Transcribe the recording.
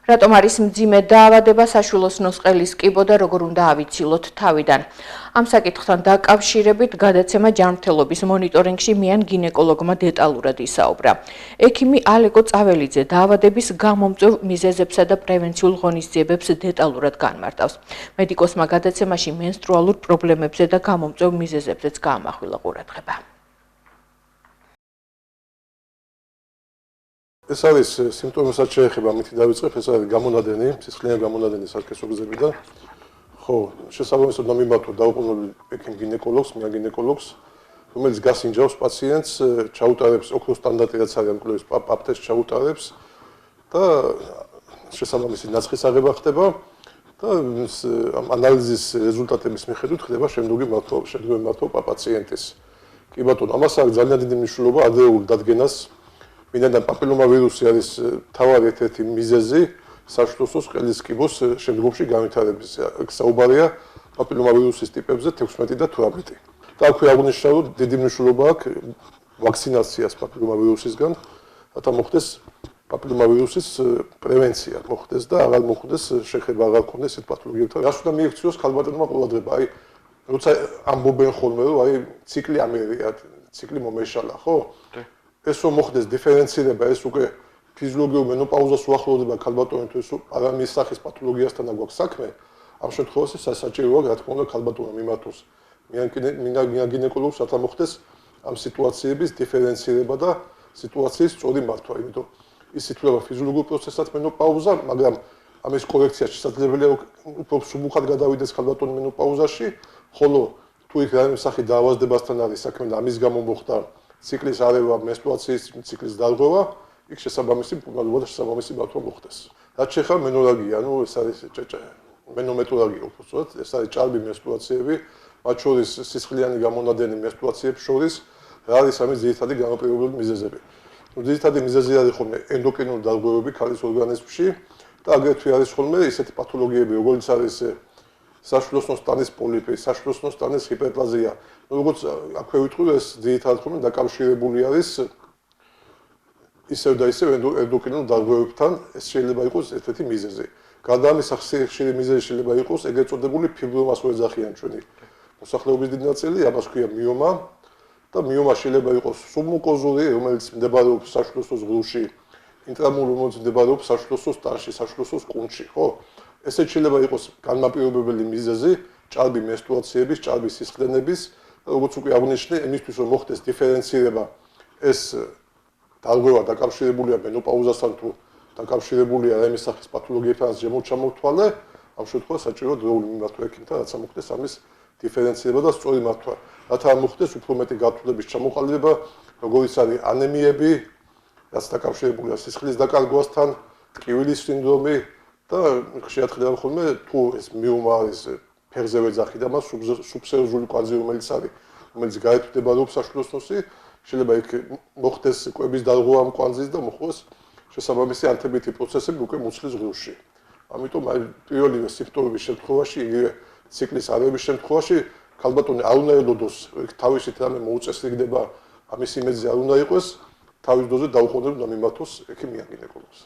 რატომ არის მძიმე დაავადება საშვილოს ნოსყელის კიბო და როგორ უნდა ავიცილოთ თავიდან? ამ საკითხთან დაკავშირებით გადაცემა ჯანმრთელობის მონიტორინგში მიან გინეკოლოგმა დეტალურად ისაუბრა. ექიმი ალეკო წაველიძე დაავადების გამომწვევ მიზეზებსა და პრევენციულ ღონისძიებებს დეტალურად განმარტავს. მედიკოსმა გადაცემაში მენსტრუალურ პრობლემებზე და გამომწვევ მიზეზებზეც გაამახვილა ყურადღება. ეს არის სიმპტომებსაც შეეხება მითი დავიწყებ, ეს არის გამონადენი, სისხლიანი გამონადენი საქმესო გზებიდან. ხო, შესაბამისად უნდა მიმართო დაუყოვნებლივ ექიმ გინეკოლოგს, მიან გინეკოლოგს, რომელიც გასინჯავს პაციენტს, ჩაუტარებს ოქროს სტანდარტი რაც არის ამ კლუბის პაპ ტესტს ჩაუტარებს და შესაბამისი ნაწხის აღება ხდება და ამ ანალიზის რეზულტატების მიხედვით ხდება შემდგომი მართვა პაციენტის. კი ბატონო, ამას აქვს ძალიან დიდი მნიშვნელობა ადრეულ დადგენას. მინდა პაპილომავირუსი არის თავარი ერთ-ერთი მიზეზი საშვილოს ყელის კიბოს შემდგომში განვითარების. საუბარია პაპილომავირუსის ტიპებზე 16 და 18. და აქვე აღნიშნა, რომ დიდი მნიშვნელობა აქვს ვაქცინაციას პაპილომავირუსისგან, რათა მოხდეს პაპილომავირუსის პრევენცია მოხდეს და აღარ მოხდეს შეხება აღარ ქონდეს ეს პათოლოგიებთან. რას უნდა მიიქციოს ქალბატონმა ყურადღება? აი, როცა ამბობენ ხოლმე, რომ აი ციკლი ამერია, ციკლი მომეშალა, ხო? ეს რომ მოხდეს დიფერენცირება, ეს უკვე ფიზიოლოგიურ მენოპაუზას უახლოვდება ქალბატონისთვის, არა მის სახის პათოლოგიასთან აქვს საქმე. ამ შემთხვევაში სასაჭიროა, რა თქმა უნდა, ქალბატონმა მიმართოს მიან გინეკოლოგს, რათა მოხდეს ამ სიტუაციების დიფერენცირება და სიტუაციის სწორი მართვა, იმიტომ ის ითვლება ფიზიოლოგიურ პროცესად მენოპაუზა, მაგრამ ამის კორექცია შესაძლებელია უფრო სუბუხად გადავიდეს ქალბატონი მენოპაუზაში, ხოლო თუ იქ რაიმე სახის დაავადებასთან არის საქმე და ამის გამო მოხდა ციკლის არევა, მენსტრუაციის ციკლის დარღვევა, იქ შესაბამისი პრობლემა და შესაბამისი მართვა მოხდეს. რაც შეეხება მენორაგია, ანუ ეს არის მენომეტროლოგია უბრალოდ, ეს არის ჭარბი მენსტრუაციები, მათ შორის სისხლიანი გამონადენი მენსტრუაციებს შორის, რა არის ამის ძირითადი განაპირობებელი მიზეზები. ძირითადი მიზეზი არის ხოლმე ენდოკრინული დარღვევები ქალის ორგანიზმში და აგრეთვე არის ხოლმე ისეთი პათოლოგიები, როგორც არის საშვილოს ნოსტანის პოლიპი, საშვილოს ნოსტანის ჰიპერპლაზია. როგორც აქვე ვიტყვი, ეს ძირითადად ხოლმე დაკავშირებული არის ისევ და ისევ ენდოკრინულ დარღვევებთან, ეს შეიძლება იყოს ერთ-ერთი მიზეზი. გარდა ამისა, ხშირი მიზეზი შეიძლება იყოს ეგრეთ წოდებული ფიბრომას რო ეძახიან ჩვენი მოსახლეობის დიდი ნაწილი, ამას ქვია მიომა და მიომა შეიძლება იყოს სუბმუკოზური, რომელიც მდებარეობს საშვილოს ზღურში, ინტრამული, რომელიც მდებარეობს საშვილოს სტანში, საშვილოს კუნთში, ხო? ესე შეიძლება იყოს განმაპირობებელი მიზეზი ჭარბი მენსტრუაციების, ჭარბი სისხლდენების, როგორც უკვე აღნიშნე, იმისთვის რომ მოხდეს დიფერენცირება, ეს დარღვევა დაკავშირებულია მენოპაუზასთან თუ დაკავშირებულია რაიმე სახის პათოლოგიებთან შემოჩამოთვალე, ამ შემთხვევაში საჭიროა დროული მიმართვა ექიმთან, რაც მოხდეს ამის დიფერენცირება და სწორი მართვა. რათა მოხდეს უფრო მეტი გართულების ჩამოყალიბება, როგორიც არის ანემიები, რაც დაკავშირებულია სისხლის დაკარგვასთან, ტკივილის სინდრომი და ხშირად ხდება ხოლმე თუ ეს მიომა არის ფერზე ვეძახი და მას სუბსეროზული კვანძი რომელიც გარეთ მდებარეობს საშვილოს ნოსი, შეიძლება იქ მოხდეს კვების დარღვევა ამ კვანძის და მოხდეს შესაბამისი ანთებითი პროცესები უკვე მუცლის ზღურში. ამიტომ აი პირველივე სიმპტომების შემთხვევაში, იგივე ციკლის არევის შემთხვევაში ქალბატონი არ უნდა ელოდოს, თავისით რამე მოუწესრიგდება, ამის იმედზე არ უნდა იყოს, თავის დროზე დაუყოვნებლივ უნდა მიმართოს ექიმ გინეკოლოგს.